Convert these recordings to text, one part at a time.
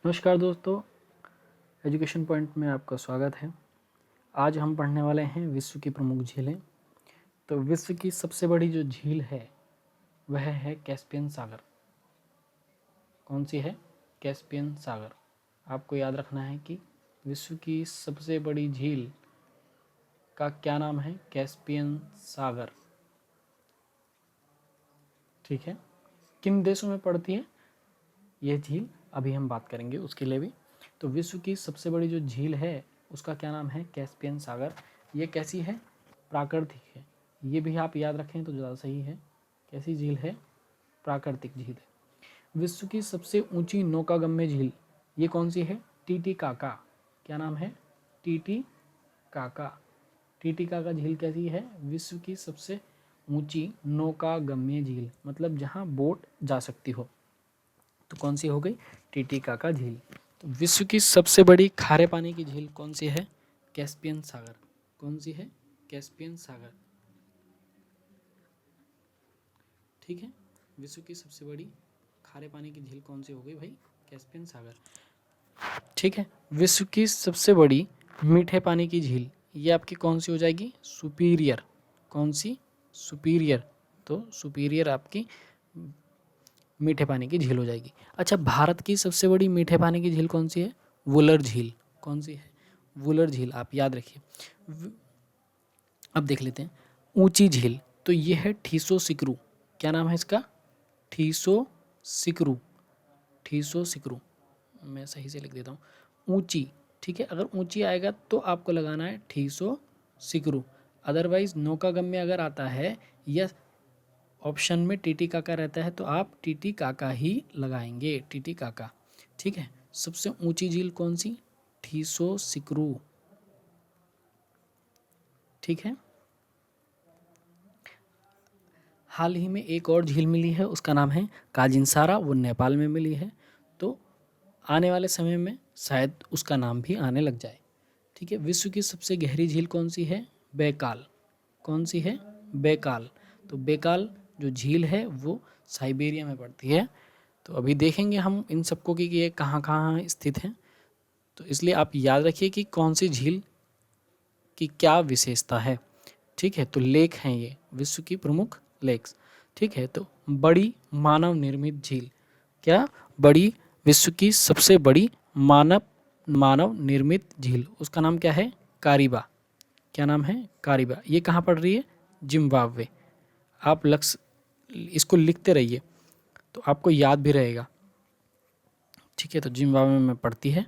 नमस्कार दोस्तों, education point में आपका स्वागत है। आज हम पढ़ने वाले हैं विश्व की प्रमुख झीलें। तो विश्व की सबसे बड़ी जो झील है वह है कैस्पियन सागर। कौन सी है? कैस्पियन सागर। आपको याद रखना है कि विश्व की सबसे बड़ी झील का क्या नाम है? कैस्पियन सागर। ठीक है। किन देशों में पड़ती है यह झील? अभी हम बात करेंगे उसके लिए भी। तो विश्व की सबसे बड़ी जो झील है उसका क्या नाम है? कैस्पियन सागर। ये कैसी है? प्राकृतिक है। ये भी आप याद रखें तो ज़्यादा सही है। कैसी झील है? प्राकृतिक झील है। विश्व की सबसे ऊंची नौकागम्य झील ये कौन सी है? टीटीकाका। क्या नाम है? टीटीकाका। टीटीकाका झील कैसी है? विश्व की सबसे ऊंची नौकागम्य झील, मतलब जहाँ बोट जा सकती हो। तो कौन सी हो गई? टीटीकाका झील। तो विश्व की सबसे बड़ी खारे पानी की झील कौन सी है? कैस्पियन सागर। कौन सी है? कैस्पियन सागर। ठीक है। विश्व की सबसे बड़ी खारे पानी की झील कौन सी हो गई भाई? कैस्पियन सागर। ठीक है। विश्व की सबसे बड़ी मीठे पानी की झील ये आपकी कौन सी हो जाएगी? सुपीरियर। कौन सी? सुपीरियर। तो सुपीरियर आपकी मीठे पानी की झील हो जाएगी। अच्छा, भारत की सबसे बड़ी मीठे पानी की झील कौन सी है? वुलर झील। कौन सी है? वुलर झील। आप याद रखिए। अब देख लेते हैं ऊंची झील। तो ये है ठीसो सिकरू। क्या नाम है इसका? ठीसो सिकरू। ठीसो सिकरू। मैं सही से लिख देता हूँ। ऊंची। ठीक है। अगर ऊंची आएगा तो आपको लगाना है ठीसो सिकरू। अदरवाइज नौकागम्य अगर आता है या ऑप्शन में टीटी काका रहता है तो आप टीटी काका ही लगाएंगे। टीटी काका। ठीक है। सबसे ऊंची झील कौन सी? ठीसो सिकरू। ठीक है। हाल ही में एक और झील मिली है, उसका नाम है काजिनसारा। वो नेपाल में मिली है। तो आने वाले समय में शायद उसका नाम भी आने लग जाए। ठीक है। विश्व की सबसे गहरी झील कौन सी है? बैकाल। कौन सी है? बैकाल। तो बैकाल जो झील है वो साइबेरिया में पड़ती है। तो अभी देखेंगे हम इन सबको कि ये कहाँ कहाँ स्थित हैं। तो इसलिए आप याद रखिए कि कौन सी झील की क्या विशेषता है। ठीक है। तो लेक हैं ये विश्व की प्रमुख लेक्स। ठीक है। तो बड़ी मानव निर्मित झील। क्या? बड़ी विश्व की सबसे बड़ी मानव निर्मित झील, उसका नाम क्या है? कारिबा। क्या नाम है? कारिबा। ये कहाँ पड़ रही है? जिम्बाब्वे। आप इसको लिखते रहिए तो आपको याद भी रहेगा। ठीक है। तो जिम्बाब्वे में पड़ती है।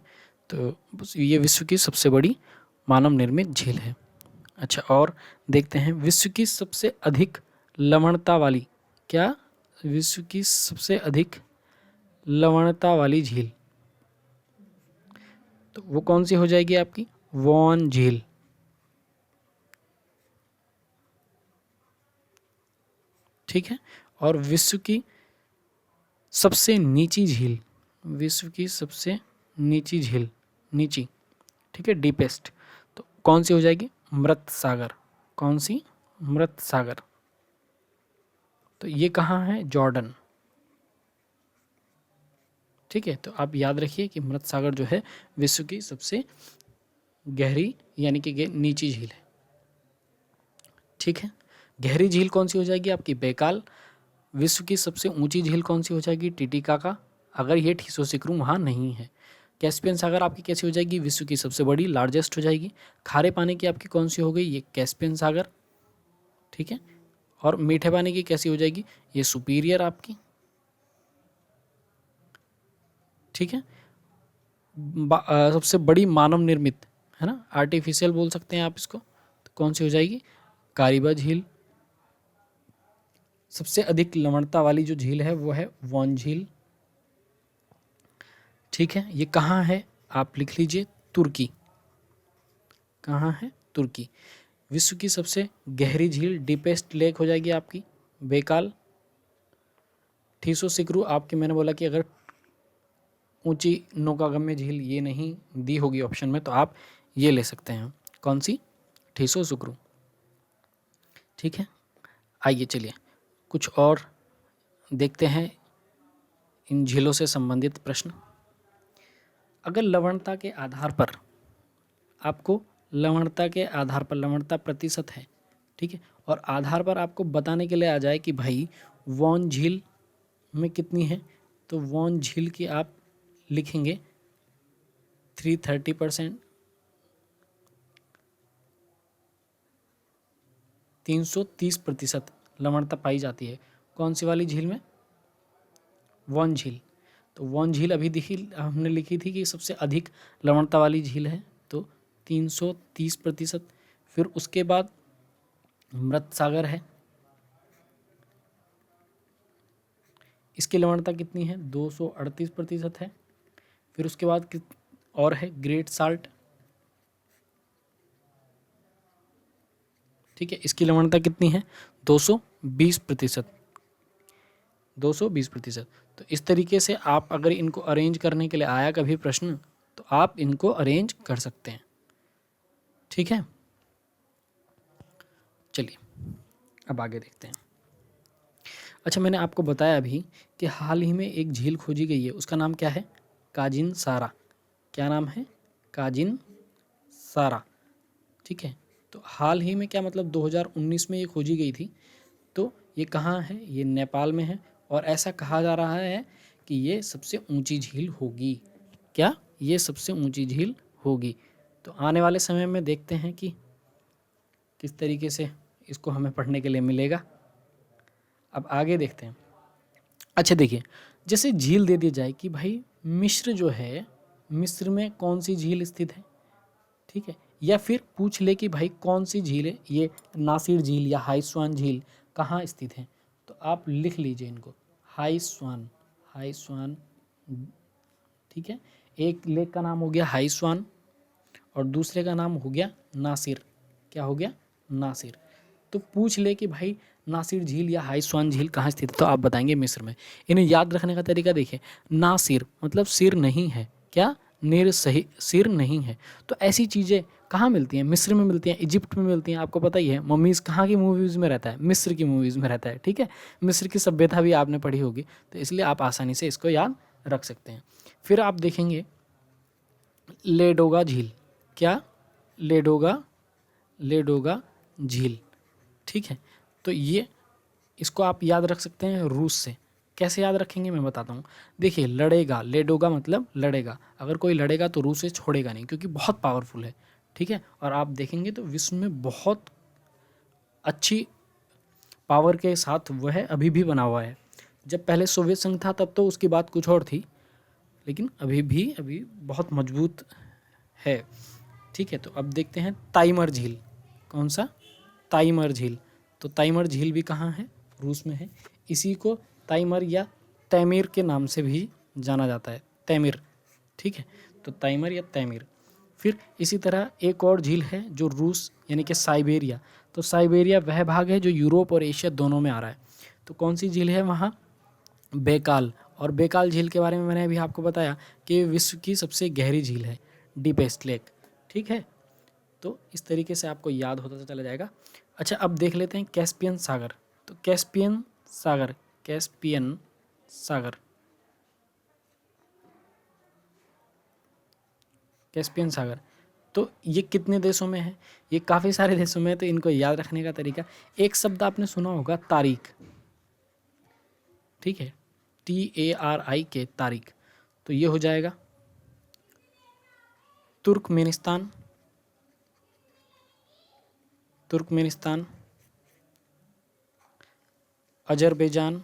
तो ये विश्व की सबसे बड़ी मानव निर्मित झील है। अच्छा, और देखते हैं विश्व की सबसे अधिक लवणता वाली। क्या? विश्व की सबसे अधिक लवणता वाली झील तो वो कौन सी हो जाएगी आपकी? वॉन झील। ठीक है। और विश्व की सबसे नीची झील, विश्व की सबसे नीची झील, नीची, ठीक है, डीपेस्ट, तो कौन सी हो जाएगी? मृत सागर। कौन सी? मृत सागर। तो ये कहाँ है? जॉर्डन। ठीक है। तो आप याद रखिए कि मृत सागर जो है विश्व की सबसे गहरी यानी कि नीची झील है। ठीक है। गहरी झील कौन सी हो जाएगी आपकी? बैकाल। विश्व की सबसे ऊंची झील कौन सी हो जाएगी? टिटिकाका, अगर ये ठीसोसिक्रू वहाँ नहीं है। कैस्पियन सागर आपकी कैसी हो जाएगी? विश्व की सबसे बड़ी, लार्जेस्ट हो जाएगी। खारे पानी की आपकी कौन सी हो गई? ये कैस्पियन सागर। ठीक है। और मीठे पानी की कैसी हो जाएगी? ये सुपीरियर आपकी। ठीक है। सबसे बड़ी मानव निर्मित है ना, आर्टिफिशियल बोल सकते हैं आप इसको, तो कौन सी हो जाएगी? कारिबा झील। सबसे अधिक लवणता वाली जो झील है वो है वॉन झील। ठीक है। ये कहाँ है? आप लिख लीजिए, तुर्की। कहाँ है? तुर्की। विश्व की सबसे गहरी झील, डीपेस्ट लेक हो जाएगी आपकी बैकाल। ठीसोसिक्रू आपकी, मैंने बोला कि अगर ऊंची नौकागम्य झील ये नहीं दी होगी ऑप्शन में तो आप ये ले सकते हैं। कौन सी? ठीसोसिक्रू। ठीक है। आइए चलिए कुछ और देखते हैं इन झीलों से संबंधित प्रश्न। अगर लवणता के आधार पर आपको लवणता प्रतिशत है, ठीक है, और आधार पर आपको बताने के लिए आ जाए कि भाई वॉन झील में कितनी है, तो वॉन झील की आप लिखेंगे 330%, 330% लवणता पाई जाती है। कौन सी वाली झील में? वॉन झील। तो वॉन झील अभी हमने लिखी थी कि सबसे अधिक लवणता वाली झील है, तो 330%। फिर उसके बाद मृत सागर है, इसकी लवणता कितनी है? 238% है। फिर उसके बाद और है ग्रेट साल्ट, ठीक है, इसकी लवणता कितनी है? 220%। 220%। तो इस तरीके से आप अगर इनको अरेंज करने के लिए आया कभी प्रश्न, तो आप इनको अरेंज कर सकते हैं, ठीक है। चलिए अब आगे देखते हैं। अच्छा, मैंने आपको बताया अभी कि हाल ही में एक झील खोजी गई है, उसका नाम क्या है? काजिन सारा। क्या नाम है? काजिन सारा, ठीक है। तो हाल ही में क्या मतलब 2019 में ये खोजी गई थी। तो ये कहाँ है? ये नेपाल में है, और ऐसा कहा जा रहा है कि ये सबसे ऊंची झील होगी। क्या? ये सबसे ऊंची झील होगी। तो आने वाले समय में देखते हैं कि किस तरीके से इसको हमें पढ़ने के लिए मिलेगा। अब आगे देखते हैं। अच्छा देखिए, जैसे झील दे दी जाए कि भाई मिस्र जो है, मिस्र में कौन सी झील स्थित है, ठीक है, या फिर पूछ ले कि भाई कौन सी झील है, ये नासिर झील या हाइस्वान झील कहाँ स्थित है, तो आप लिख लीजिए इनको, हाइस्वान। हाइस्वान, ठीक है। एक लेक का नाम हो गया हाइस्वान और दूसरे का नाम हो गया नासिर। क्या हो गया? नासिर। तो पूछ ले कि भाई नासिर झील या हाइस्वान झील कहाँ स्थित है, तो आप बताएंगे मिस्र में। इन्हें याद रखने का तरीका देखिए, नासिर मतलब सिर नहीं है। क्या? निर सही, सिर नहीं है। तो ऐसी चीज़ें कहाँ मिलती हैं? मिस्र में मिलती हैं, इजिप्ट में मिलती हैं। आपको पता ही है, मम्मीज़ कहाँ की मूवीज़ में रहता है? मिस्र की मूवीज़ में रहता है, ठीक है। मिस्र की सभ्यता भी आपने पढ़ी होगी, तो इसलिए आप आसानी से इसको याद रख सकते हैं। फिर आप देखेंगे लेडोगा झील। क्या? लेडोगा, लेडोगा झील, ठीक है। तो ये इसको आप याद रख सकते हैं रूस से। कैसे याद रखेंगे मैं बताता हूँ। देखिए, लड़ेगा, लेडोगा मतलब लड़ेगा। अगर कोई लड़ेगा तो रूस से छोड़ेगा नहीं, क्योंकि बहुत पावरफुल है, ठीक है। और आप देखेंगे तो विश्व में बहुत अच्छी पावर के साथ वह अभी भी बना हुआ है। जब पहले सोवियत संघ था तब तो उसकी बात कुछ और थी, लेकिन अभी बहुत मजबूत है, ठीक है। तो अब देखते हैं ताइमर झील। कौन सा? ताइमर झील। तो ताइमर झील भी कहाँ है? रूस में है। इसी को ताइमर या तैमीर के नाम से भी जाना जाता है, तैमीर, ठीक है। तो ताइमर या तैमीर। फिर इसी तरह एक और झील है जो रूस यानी कि साइबेरिया। तो साइबेरिया वह भाग है जो यूरोप और एशिया दोनों में आ रहा है। तो कौन सी झील है वहाँ? बेकाल। और बेकाल झील के बारे में मैंने अभी आपको बताया कि विश्व की सबसे गहरी झील है, डीपेस्ट लेक, ठीक है। तो इस तरीके से आपको याद होता चला जाएगा। अच्छा, अब देख लेते हैं कैस्पियन सागर। तो कैस्पियन सागर, कैस्पियन सागर, कैस्पियन सागर, तो ये कितने देशों में है? ये काफ़ी सारे देशों में है। तो इनको याद रखने का तरीका, एक शब्द आपने सुना होगा, तारीख, ठीक है, TARIK, तारीख। तो ये हो जाएगा तुर्कमेनिस्तान, तुर्कमेनिस्तान, अजरबैजान,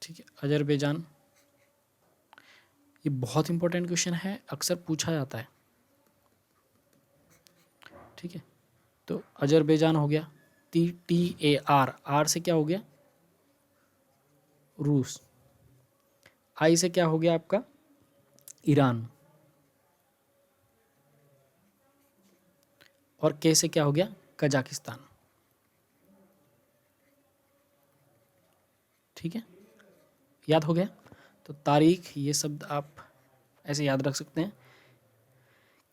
ठीक है, अजरबैजान। ये बहुत इंपॉर्टेंट क्वेश्चन है, अक्सर पूछा जाता है, ठीक है। तो अजरबैजान हो गया, TAR, आर से क्या हो गया? रूस। आई से क्या हो गया आपका? ईरान। और के से क्या हो गया? कजाकिस्तान, ठीक है। याद हो गया? तो तारीख, ये शब्द आप ऐसे याद रख सकते हैं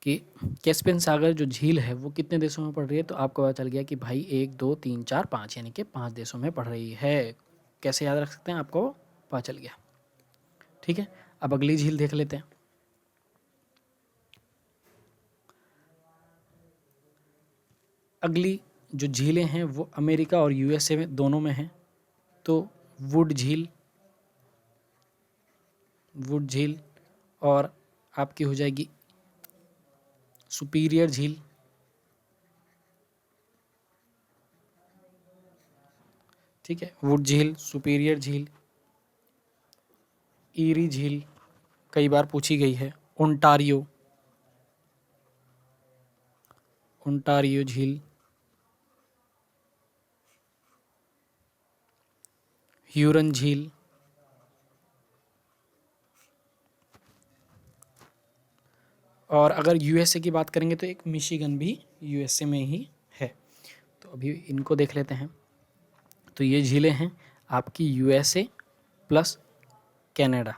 कि कैस्पियन सागर जो झील है वो कितने देशों में पड़ रही है। तो आपको पता चल गया कि भाई 1 2 3 4 5, यानी कि 5 देशों में पड़ रही है। कैसे याद रख सकते हैं? आपको पता चल गया। ठीक है, अब अगली झील देख लेते हैं। अगली जो झीलें हैं वो अमेरिका और यूएसए में दोनों में हैं। तो वुड झील और आपकी हो जाएगी सुपीरियर झील, ठीक है, वुड झील, सुपीरियर झील, ईरी झील कई बार पूछी गई है, ओंटारियो झील, ह्यूरन झील, और अगर यूएसए की बात करेंगे तो एक मिशिगन भी यूएसए में ही है। तो अभी इनको देख लेते हैं। तो ये झीलें हैं आपकी यूएसए प्लस कनाडा,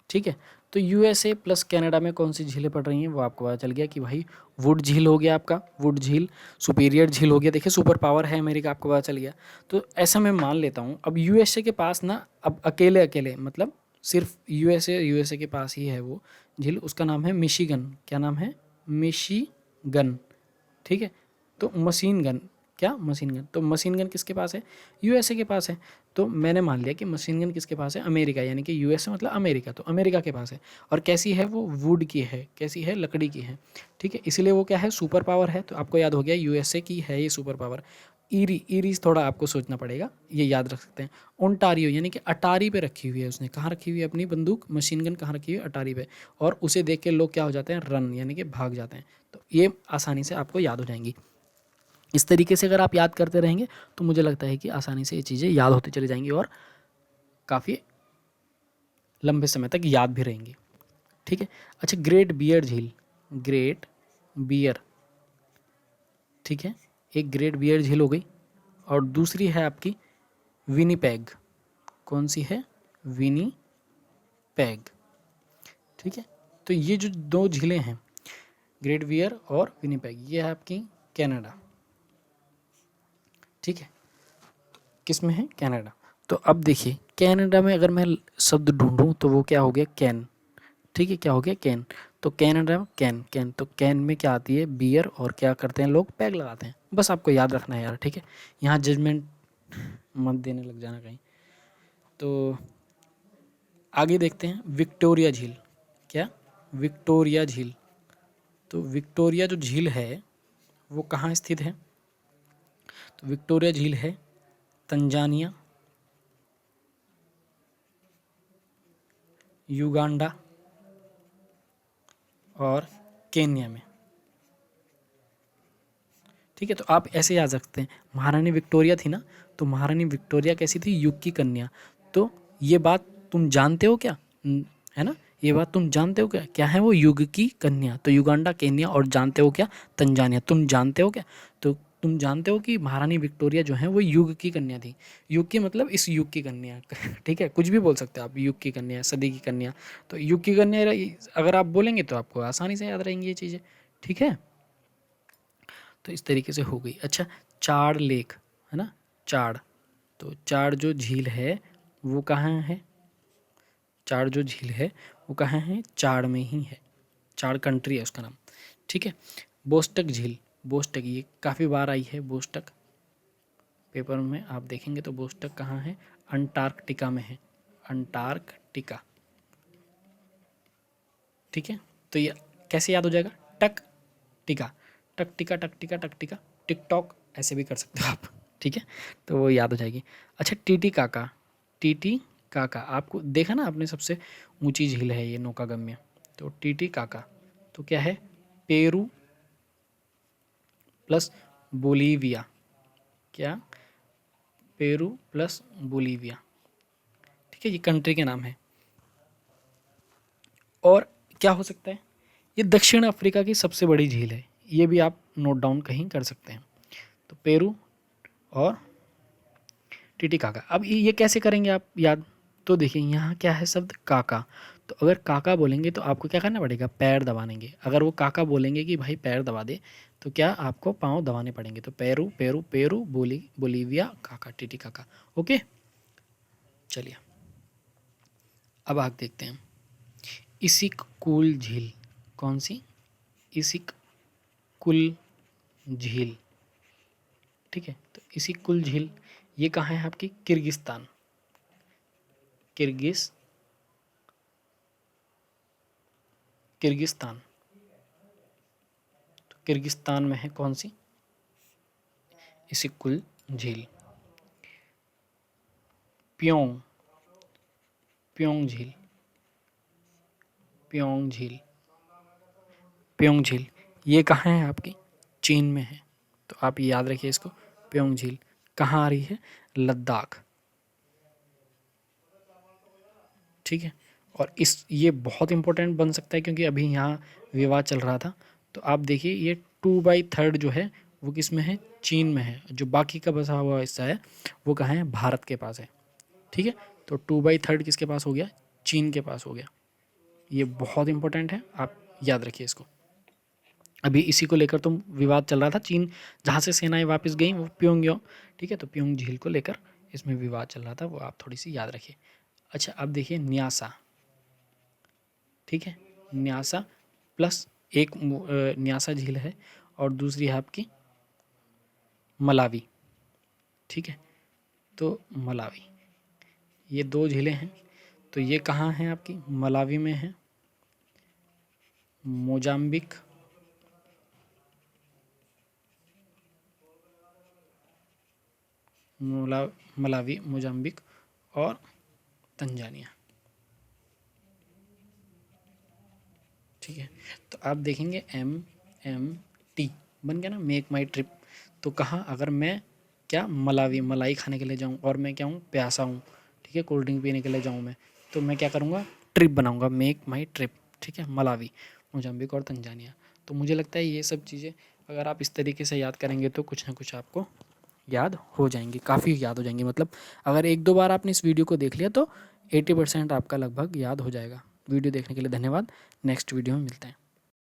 ठीक है। तो यूएसए प्लस कनाडा में कौन सी झीलें पड़ रही हैं वो आपको पता चल गया कि भाई वुड झील हो गया आपका, वुड झील, सुपीरियर झील हो गया। देखिए सुपर पावर है अमेरिका, आपको पता चल गया। तो ऐसा मैं मान लेता हूँ अब यूएसए के पास ना, अब अकेले मतलब सिर्फ यूएसए के पास ही है वो झील, उसका नाम है मिशिगन। क्या नाम है? मिशिगन, ठीक है। तो मशीन गन, क्या मशीन गन, तो मशीन गन किसके पास है? यूएसए के पास है। तो मैंने मान लिया कि मशीन गन किसके पास है? अमेरिका, यानी कि यूएसए मतलब अमेरिका, तो अमेरिका के पास है। और कैसी है वो? वुड की है। कैसी है? लकड़ी की है, ठीक है। इसलिए वो क्या है? सुपर पावर है। तो आपको याद हो गया यूएसए की है ये सुपर पावर। ईरी थोड़ा आपको सोचना पड़ेगा, ये याद रख सकते हैं। ओंटारियो यानी कि अटारी पे रखी हुई है उसने। कहाँ रखी हुई है अपनी बंदूक, मशीन गन कहाँ रखी हुई है? अटारी पे। और उसे देख के लोग क्या हो जाते हैं? रन, यानी कि भाग जाते हैं। तो ये आसानी से आपको याद हो जाएंगी। इस तरीके से अगर आप याद करते रहेंगे तो मुझे लगता है कि आसानी से ये चीज़ें याद होती चली जाएंगी और काफ़ी लंबे समय तक याद भी रहेंगी, ठीक है। अच्छा, ग्रेट बियर झील, ग्रेट बियर, ठीक है, एक ग्रेट बियर झील हो गई। और दूसरी है आपकी विनीपेग। कौन सी है? विनीपेग, ठीक है। तो ये जो दो झीलें हैं, ग्रेट बियर और विनीपेग, ये है आपकी कनाडा, ठीक है। किस में है? कनाडा। तो अब देखिए कनाडा में अगर मैं शब्द ढूंढूं तो वो क्या हो गया? कैन, ठीक है। क्या हो गया? कैन। तो कनाडा में कैन, तो कैन में क्या आती है? बियर, और क्या करते हैं लोग? पैग लगाते हैं। बस आपको याद रखना है यार, ठीक है। यहाँ जजमेंट मत देने लग जाना कहीं। तो आगे देखते हैं विक्टोरिया झील। क्या? विक्टोरिया झील। तो विक्टोरिया जो झील है वो कहाँ स्थित है? तो विक्टोरिया झील है तंजानिया, युगांडा और केन्या में, ठीक है। तो आप ऐसे याद रखते हैं, महारानी विक्टोरिया थी ना, तो महारानी विक्टोरिया कैसी थी? युग की कन्या। तो ये बात तुम जानते हो क्या? है ना, ये बात तुम जानते हो क्या? क्या है वो? युग की कन्या। तो युगांडा, केन्या, और जानते हो क्या? तंजानिया। तुम जानते हो क्या? तो तुम जानते हो कि महारानी विक्टोरिया जो है वो युग की कन्या थी। युग की मतलब इस युग की कन्या ठीक है, कुछ भी बोल सकते हो आप, युग की कन्या, सदी की कन्या। तो युग की कन्या अगर आप बोलेंगे तो आपको आसानी से याद रहेंगी ये चीज़ें, ठीक है। तो इस तरीके से हो गई। अच्छा, चाड़ लेक, है ना, चाड़। तो चाड़ जो झील है वो कहाँ है? चाड़ जो झील है वो कहाँ है? चाड़ में ही है। चाड़ कंट्री है उसका नाम, ठीक है। बोस्टक झील, बोस्टक, ये काफ़ी बार आई है बोस्टक पेपर में, आप देखेंगे तो बोस्टक कहाँ है? अंटार्कटिका में है, अंटार्कटिका, ठीक है। तो ये कैसे याद हो जाएगा? टक टिका, टक टिका, टक टिका, टक टिका, टिकटॉक, ऐसे भी कर सकते हो आप, ठीक है। तो वो याद हो जाएगी। अच्छा, टीटी काका, टीटी काका, आपको देखा ना आपने, सबसे ऊंची झील है ये नौकागम्य। तो टीटी काका तो क्या है? Peru plus Bolivia. क्या? पेरू प्लस बोलीविया, ठीक है, ये कंट्री के नाम है। और क्या हो सकता है? ये दक्षिण अफ्रीका की सबसे बड़ी झील है, ये भी आप नोट डाउन कहीं कर सकते हैं। तो पेरू और टीटी काका। अब ये कैसे करेंगे आप याद? तो देखिए यहाँ क्या है शब्द? काका। तो अगर काका बोलेंगे तो आपको क्या करना पड़ेगा? पैर दबानेंगे। अगर वो काका बोलेंगे कि भाई पैर दबा दे, तो क्या आपको पाँव दबाने पड़ेंगे। तो पेरू पेरू पेरू, बोलीविया, काका, टीटी काका। ओके, चलिए अब आगे देखते हैं इसिक कुल झील। कौन सी? इसिक कुल झील। ठीक है, तो इसिक कुल झील ये कहाँ है आपकी? किर्गिस्तान। किर्गिस्तान, तो किर्गिस्तान में है कौन सी? इसिक कुल झील। प्योंग, प्योंग झील, प्योंग झील, प्योंग झील ये कहाँ है आपकी? चीन में है। तो आप याद रखिए इसको। प्योंग झील कहाँ आ रही है? लद्दाख। ठीक है, और ये बहुत इंपॉर्टेंट बन सकता है क्योंकि अभी यहाँ विवाद चल रहा था। तो आप देखिए ये 2/3 जो है वो किस में है? चीन में है। जो बाकी का बसा हुआ हिस्सा है वो कहाँ है? भारत के पास है। ठीक है, तो 2/3 किसके पास हो गया? चीन के पास हो गया। ये बहुत इंपॉर्टेंट है, आप याद रखिए इसको। अभी इसी को लेकर तो विवाद चल रहा था। चीन जहाँ से सेनाएं वापस गई वो प्योंगयांग। ठीक है, तो प्योंग झील को लेकर इसमें विवाद चल रहा था, वो आप थोड़ी सी याद रखिए। अच्छा, अब देखिए न्यासा। ठीक है, न्यासा प्लस एक न्यासा झील है और दूसरी है आपकी मलावी। ठीक है, तो मलावी, ये 2 झीलें हैं। तो ये कहाँ हैं आपकी? मलावी में है। मोजाम्बिक, मलावी, मोजाम्बिक और तंजानिया। ठीक है, तो आप देखेंगे MMT बन गया ना, मेक माई ट्रिप। तो कहाँ? अगर मैं क्या मलावी मलाई खाने के लिए जाऊँ और मैं क्या हूँ? प्यासा हूँ। ठीक है, कोल्ड ड्रिंक पीने के लिए जाऊँ मैं, तो मैं क्या करूँगा? ट्रिप बनाऊँगा, मेक माई ट्रिप। ठीक है, मलावी, मोजाम्बिक और तंजानिया। तो मुझे लगता है ये सब चीज़ें अगर आप इस तरीके से याद करेंगे तो कुछ ना कुछ आपको याद हो जाएंगी, काफ़ी याद हो जाएंगी। मतलब अगर 1-2 बार आपने इस वीडियो को देख लिया तो 80% आपका लगभग याद हो जाएगा। वीडियो देखने के लिए धन्यवाद। नेक्स्ट वीडियो में मिलते हैं।